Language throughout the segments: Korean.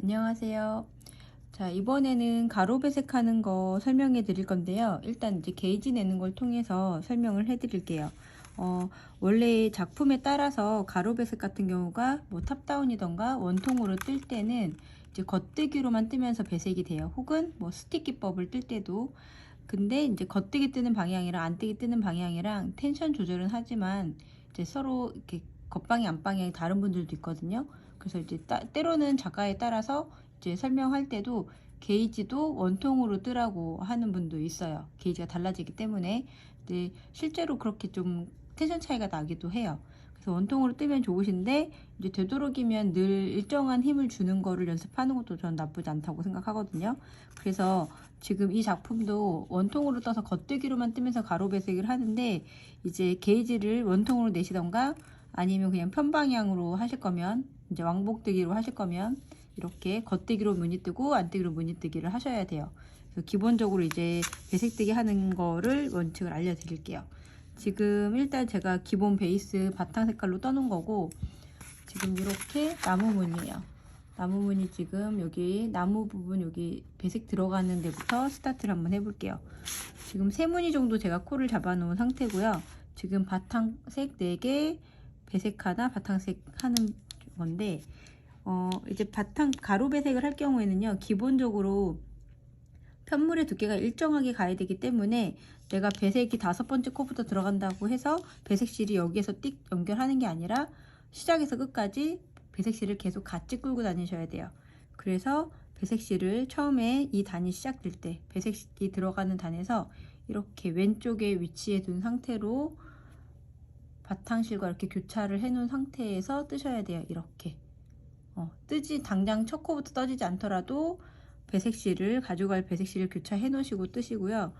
안녕하세요. 자, 이번에는 가로 배색하는 거 설명해 드릴 건데요. 일단 이제 게이지 내는 걸 통해서 설명을 해 드릴게요. 원래 작품에 따라서 가로 배색 같은 경우가 뭐 탑다운이던가 원통으로 뜰 때는 이제 겉뜨기로만 뜨면서 배색이 돼요. 혹은 뭐 스틱 기법을 뜰 때도. 근데 이제 겉뜨기 뜨는 방향이랑 안뜨기 뜨는 방향이랑 텐션 조절은 하지만 이제 서로 이렇게 겉방향 안방향이 다른 분들도 있거든요. 그래서 이제 때로는 작가에 따라서 이제 설명할 때도 게이지도 원통으로 뜨라고 하는 분도 있어요. 게이지가 달라지기 때문에. 근데 실제로 그렇게 좀 텐션 차이가 나기도 해요. 그래서 원통으로 뜨면 좋으신데 이제 되도록이면 늘 일정한 힘을 주는 거를 연습하는 것도 저는 나쁘지 않다고 생각하거든요. 그래서 지금 이 작품도 원통으로 떠서 겉뜨기로만 뜨면서 가로 배색을 하는데, 이제 게이지를 원통으로 내시던가 아니면 그냥 편방향으로 하실 거면, 이제 왕복뜨기로 하실 거면 이렇게 겉뜨기로 무늬 뜨고 안뜨기로 무늬 뜨기를 하셔야 돼요. 그래서 기본적으로 이제 배색뜨기 하는 거를 원칙을 알려드릴게요. 지금 일단 제가 기본 베이스 바탕 색깔로 떠놓은 거고, 지금 이렇게 나무무늬예요. 나무무늬 지금 여기 나무 부분 여기 배색 들어가는 데부터 스타트를 한번 해볼게요. 지금 3무늬 정도 제가 코를 잡아 놓은 상태고요. 지금 바탕색 4개, 배색 하나, 바탕색 하는 건데, 이제 바탕 가로 배색을 할 경우에는요, 기본적으로 편물의 두께가 일정하게 가야 되기 때문에 내가 배색이 5번째 코부터 들어간다고 해서 배색실이 여기에서 띡 연결하는 게 아니라 시작에서 끝까지 배색실을 계속 같이 끌고 다니셔야 돼요. 그래서 배색실을 처음에 이 단이 시작될 때 배색이 들어가는 단에서 이렇게 왼쪽에 위치해 둔 상태로 바탕실과 이렇게 교차를 해 놓은 상태에서 뜨셔야 돼요. 이렇게 뜨지 당장 첫 코부터 떠지지 않더라도 배색실을 가져갈 배색실을 교차해 놓으시고 뜨시고요.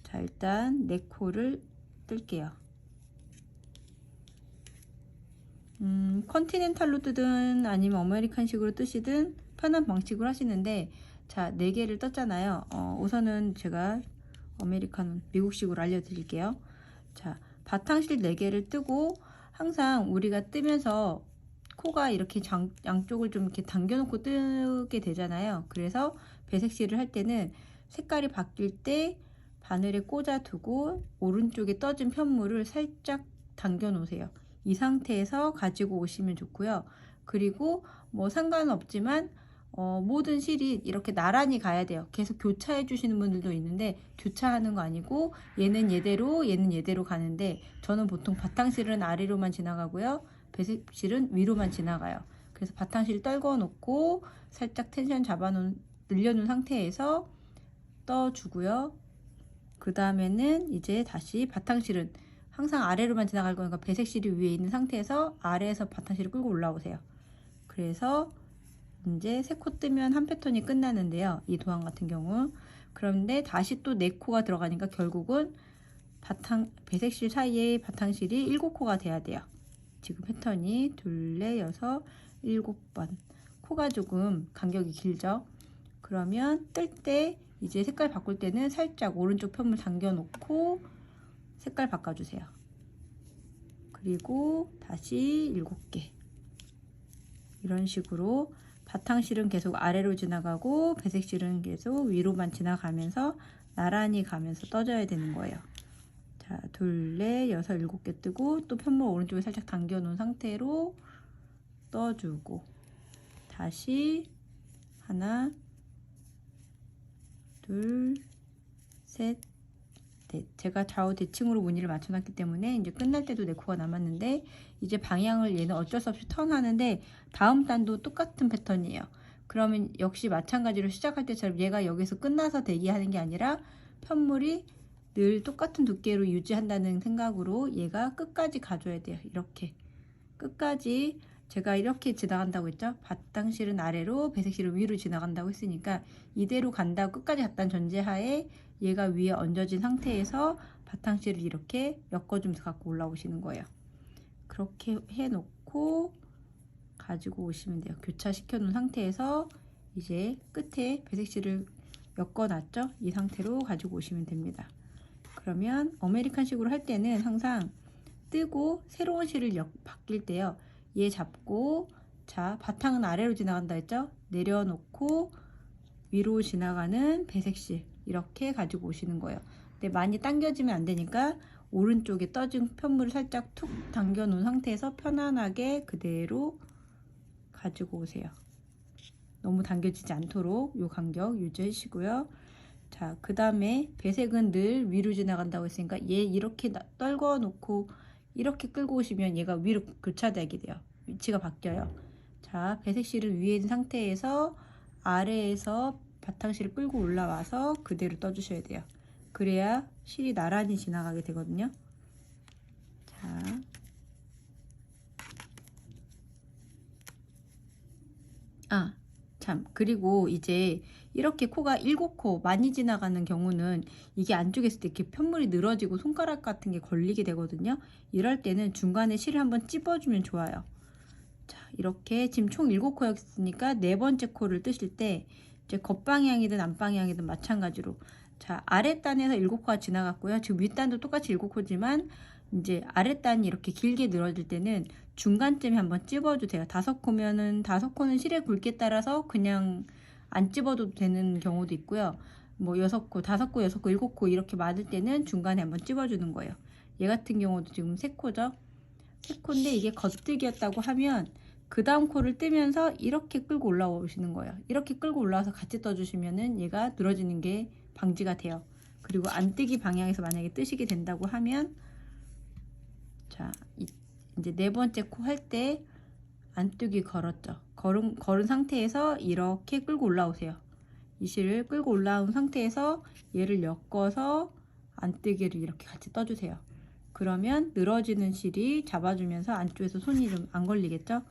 자, 일단 네 코를 뜰게요. 컨티넨탈로 뜨든 아니면 아메리칸식으로 뜨시든 편한 방식으로 하시는데, 자, 4개를 떴잖아요. 우선은 제가 아메리칸 미국식으로 알려드릴게요. 자, 바탕실 4개를 뜨고 항상 우리가 뜨면서 코가 이렇게 양쪽을 좀 이렇게 당겨놓고 뜨게 되잖아요. 그래서 배색실을 할 때는 색깔이 바뀔 때 바늘에 꽂아 두고 오른쪽에 떠진 편물을 살짝 당겨 놓으세요. 이 상태에서 가지고 오시면 좋고요. 그리고 뭐 상관은 없지만 모든 실이 이렇게 나란히 가야 돼요. 계속 교차해 주시는 분들도 있는데, 교차하는 거 아니고 얘는 얘대로 얘는 얘대로 가는데, 저는 보통 바탕실은 아래로만 지나가고요, 배색실은 위로만 지나가요. 그래서 바탕실 떨궈 놓고 살짝 텐션 늘려놓은 상태에서 떠주고요. 그 다음에는 이제 다시 바탕실은 항상 아래로만 지나갈 거니까 배색실이 위에 있는 상태에서 아래에서 바탕실을 끌고 올라오세요. 그래서 이제 3코 뜨면 한 패턴이 끝나는데요, 이 도안 같은 경우. 그런데 다시 또 4코가 들어가니까 결국은 배색실 사이에 바탕실이 7코가 돼야 돼요. 지금 패턴이 2, 4, 6, 7번. 코가 조금 간격이 길죠. 그러면 뜰 때 이제 색깔 바꿀 때는 살짝 오른쪽 편물 당겨 놓고 색깔 바꿔주세요. 그리고 다시 7개. 이런 식으로 바탕실은 계속 아래로 지나가고 배색실은 계속 위로만 지나가면서 나란히 가면서 떠줘야 되는 거예요. 자, 2, 4, 6, 7개 뜨고 또 편물 오른쪽에 살짝 당겨 놓은 상태로 떠주고, 다시 하나, 둘, 셋, 넷. 제가 좌우 대칭으로 무늬를 맞춰놨기 때문에 이제 끝날 때도 4코가 남았는데, 이제 방향을 얘는 어쩔 수 없이 턴하는데 다음 단도 똑같은 패턴이에요. 그러면 역시 마찬가지로 시작할 때처럼 얘가 여기서 끝나서 대기하는 게 아니라 편물이 늘 똑같은 두께로 유지한다는 생각으로 얘가 끝까지 가줘야 돼요. 이렇게 끝까지. 제가 이렇게 지나간다고 했죠. 바탕실은 아래로 배색실은 위로 지나간다고 했으니까 이대로 간다고 끝까지 갔다는 전제하에 얘가 위에 얹어진 상태에서 바탕실을 이렇게 엮어주면서 갖고 올라오시는 거예요. 그렇게 해놓고 가지고 오시면 돼요. 교차시켜 놓은 상태에서 이제 끝에 배색실을 엮어놨죠. 이 상태로 가지고 오시면 됩니다. 그러면 아메리칸식으로 할 때는 항상 뜨고 새로운 실을 바뀔 때요, 얘 잡고 자, 바탕은 아래로 지나간다 했죠? 내려놓고 위로 지나가는 배색실 이렇게 가지고 오시는 거예요. 근데 많이 당겨지면 안 되니까 오른쪽에 떠진 편물을 살짝 툭 당겨 놓은 상태에서 편안하게 그대로 가지고 오세요. 너무 당겨지지 않도록 이 간격 유지해 주시고요. 자, 그 다음에 배색은 늘 위로 지나간다고 했으니까 얘 이렇게 떨궈 놓고 이렇게 끌고 오시면 얘가 위로 교차되게 돼요. 위치가 바뀌어요. 자, 배색실은 위에 있는 상태에서 아래에서 바탕실을 끌고 올라와서 그대로 떠주셔야 돼요. 그래야 실이 나란히 지나가게 되거든요. 자, 참, 그리고 이제 이렇게 코가 7코 많이 지나가는 경우는 이게 안쪽에서 이렇게 편물이 늘어지고 손가락 같은 게 걸리게 되거든요. 이럴 때는 중간에 실을 한번 찝어주면 좋아요. 자, 이렇게 지금 총 7코였으니까 네 번째 코를 뜨실 때 이제 겉방향이든 안방향이든 마찬가지로 자, 아랫단에서 7코가 지나갔고요. 지금 윗단도 똑같이 7코지만 이제 아랫단이 이렇게 길게 늘어질 때는 중간쯤에 한번 찝어주세요. 5코면은 5코는 실의 굵기에 따라서 그냥 안 찝어도 되는 경우도 있고요. 뭐 6코, 5코, 6코, 7코 이렇게 맞을 때는 중간에 한번 찝어주는 거예요. 얘 같은 경우도 지금 3코죠. 3코인데 이게 겉뜨기였다고 하면 그 다음 코를 뜨면서 이렇게 끌고 올라오시는 거예요. 이렇게 끌고 올라와서 같이 떠주시면은 얘가 늘어지는 게 방지가 돼요. 그리고 안 뜨기 방향에서 만약에 뜨시게 된다고 하면 자, 이제 네 번째 코 할 때 안뜨기 걸었죠. 걸은 상태에서 이렇게 끌고 올라오세요. 이 실을 끌고 올라온 상태에서 얘를 엮어서 안뜨기를 이렇게 같이 떠주세요. 그러면 늘어지는 실이 잡아주면서 안쪽에서 손이 좀 안 걸리겠죠?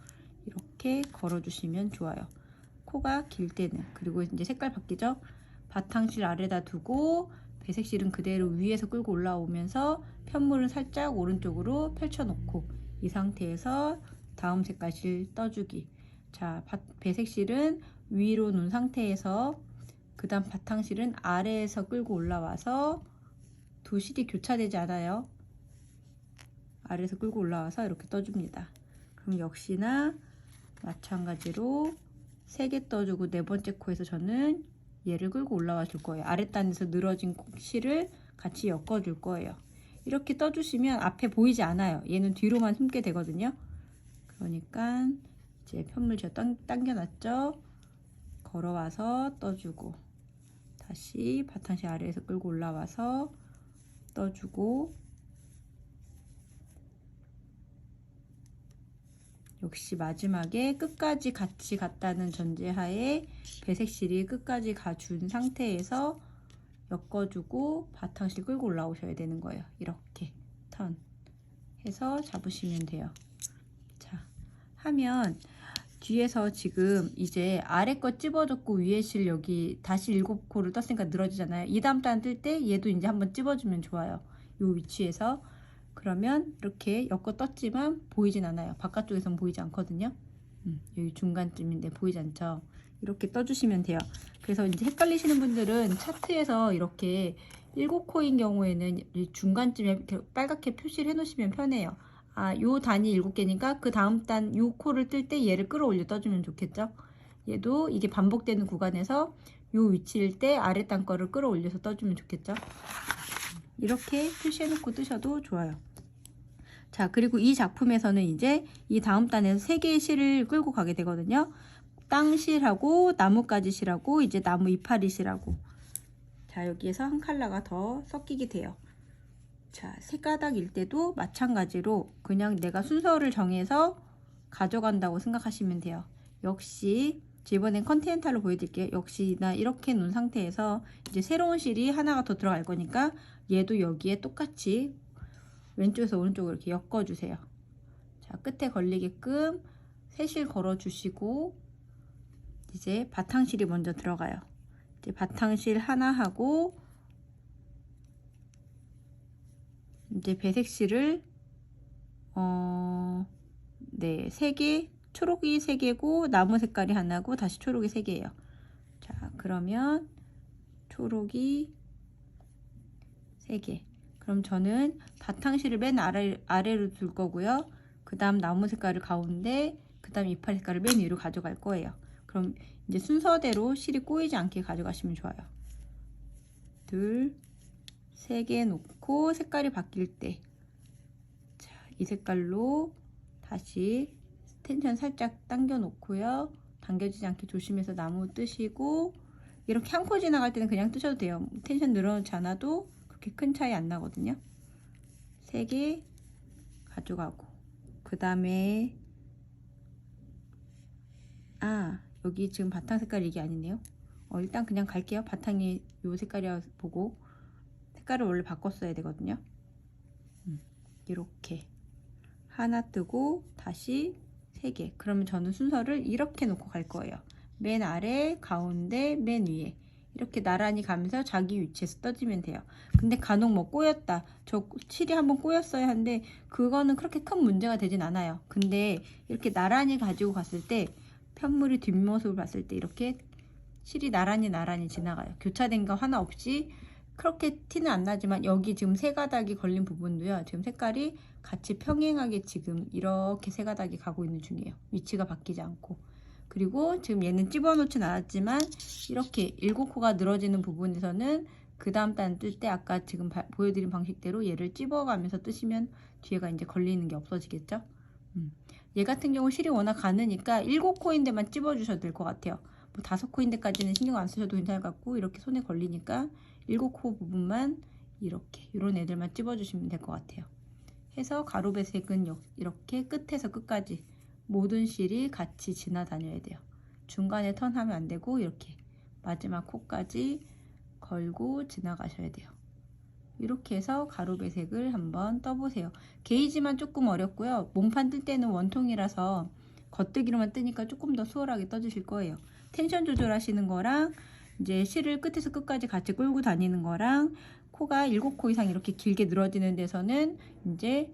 이렇게 걸어주시면 좋아요. 코가 길 때는. 그리고 이제 색깔 바뀌죠? 바탕실 아래다 두고 배색실은 그대로 위에서 끌고 올라오면서 편물은 살짝 오른쪽으로 펼쳐놓고 이 상태에서 다음 색깔실 떠주기. 자, 배색실은 위로 놓은 상태에서 그 다음 바탕실은 아래에서 끌고 올라와서 두 실이 교차되지 않아요. 아래에서 끌고 올라와서 이렇게 떠줍니다. 그럼 역시나 마찬가지로 3개 떠주고 네 번째 코에서 저는 얘를 끌고 올라와 줄 거예요. 아랫단에서 늘어진 실을 같이 엮어 줄 거예요. 이렇게 떠주시면 앞에 보이지 않아요. 얘는 뒤로만 숨게 되거든요. 그러니까 이제 편물 제가 당겨놨죠. 걸어와서 떠주고 다시 바탕실 아래에서 끌고 올라와서 떠주고 역시 마지막에 끝까지 같이 갔다는 전제하에 배색실이 끝까지 가준 상태에서 엮어주고 바탕실 끌고 올라오셔야 되는 거예요. 이렇게 턴 해서 잡으시면 돼요. 자, 하면 뒤에서 지금 이제 아래 거 찝어줬고 위에 실 여기 다시 7코를 떴으니까 늘어지잖아요. 이 다음 단 뜰 때 얘도 이제 한번 찝어주면 좋아요. 이 위치에서 그러면 이렇게 엮어 떴지만 보이진 않아요. 바깥쪽에선 보이지 않거든요. 여기 중간쯤인데 보이지 않죠? 이렇게 떠주시면 돼요. 그래서 이제 헷갈리시는 분들은 차트에서 이렇게 7코인 경우에는 중간쯤에 이렇게 빨갛게 표시를 해 놓으시면 편해요. 아, 요 단이 7개니까 그 다음 단 요 코를 뜰 때 얘를 끌어올려 떠주면 좋겠죠? 얘도 이게 반복되는 구간에서 요 위치일 때 아래 단 거를 끌어올려서 떠주면 좋겠죠? 이렇게 표시해 놓고 뜨셔도 좋아요. 자, 그리고 이 작품에서는 이제 이 다음 단에서 3개의 실을 끌고 가게 되거든요. 땅실하고 나뭇가지 실하고 이제 나무 이파리 실하고 자, 여기에서 한 컬러가 더 섞이게 돼요. 자, 세 가닥일 때도 마찬가지로 그냥 내가 순서를 정해서 가져간다고 생각하시면 돼요. 역시 이번엔 컨티넨탈로 보여드릴게요. 역시나 이렇게 놓은 상태에서 이제 새로운 실이 하나가 더 들어갈 거니까 얘도 여기에 똑같이 왼쪽에서 오른쪽으로 이렇게 엮어주세요. 자, 끝에 걸리게끔 세 실 걸어주시고 이제 바탕실이 먼저 들어가요. 이제 바탕실 하나 하고 이제 배색실을 네, 3개, 초록이 3개고 나무 색깔이 하나고 다시 초록이 3개예요. 자, 그러면 초록이 3개. 그럼 저는 바탕실을 맨 아래로 둘 거고요. 그 다음 나무 색깔을 가운데, 그 다음 이파리 색깔을 맨 위로 가져갈 거예요. 그럼 이제 순서대로 실이 꼬이지 않게 가져가시면 좋아요. 둘, 세 개 놓고 색깔이 바뀔 때, 자, 이 색깔로 다시 텐션 살짝 당겨 놓고요. 당겨지지 않게 조심해서 나무 뜨시고, 이렇게 한 코 지나갈 때는 그냥 뜨셔도 돼요. 텐션 늘어놓지 않아도 그렇게 큰 차이 안 나거든요. 3개 가져가고, 그 다음에 여기 지금 바탕 색깔이 이게 아니네요. 일단 그냥 갈게요. 바탕이 요 색깔이라 보고 색깔을 원래 바꿨어야 되거든요. 이렇게 하나 뜨고 다시 3개. 그러면 저는 순서를 이렇게 놓고 갈 거예요. 맨 아래, 가운데, 맨 위에 이렇게 나란히 가면서 자기 위치에서 떠주면 돼요. 근데 간혹 뭐 꼬였다, 저 실이 한번 꼬였어야 하는데 그거는 그렇게 큰 문제가 되진 않아요. 근데 이렇게 나란히 가지고 갔을 때, 편물이 뒷모습을 봤을 때 이렇게 실이 나란히 지나가요. 교차된 거 하나 없이. 그렇게 티는 안 나지만 여기 지금 세 가닥이 걸린 부분도요, 지금 색깔이 같이 평행하게 지금 이렇게 세 가닥이 가고 있는 중이에요. 위치가 바뀌지 않고. 그리고 지금 얘는 집어넣진 않았지만 이렇게 7코가 늘어지는 부분에서는 그 다음 단 뜰 때 아까 지금 보여드린 방식대로 얘를 집어가면서 뜨시면 뒤에가 이제 걸리는 게 없어지겠죠. 얘 같은 경우 실이 워낙 가느니까 7코인데만 집어주셔도 될 것 같아요. 뭐 5코인데까지는 신경 안 쓰셔도 괜찮을 것 같고, 이렇게 손에 걸리니까 7코 부분만 이렇게 이런 애들만 집어주시면 될 것 같아요. 해서 가로배색은 이렇게 끝에서 끝까지 모든 실이 같이 지나다녀야 돼요. 중간에 턴하면 안 되고 이렇게 마지막 코까지 걸고 지나가셔야 돼요. 이렇게 해서 가로배색을 한번 떠보세요. 게이지만 조금 어렵고요. 몸판 뜰 때는 원통이라서 겉뜨기로만 뜨니까 조금 더 수월하게 떠주실 거예요. 텐션 조절하시는 거랑 이제 실을 끝에서 끝까지 같이 끌고 다니는 거랑 코가 7코 이상 이렇게 길게 늘어지는 데서는 이제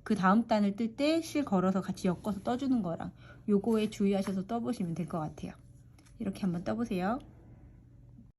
그 다음 단을 뜰 때 실 걸어서 같이 엮어서 떠주는 거랑 요거에 주의하셔서 떠보시면 될 것 같아요. 이렇게 한번 떠보세요.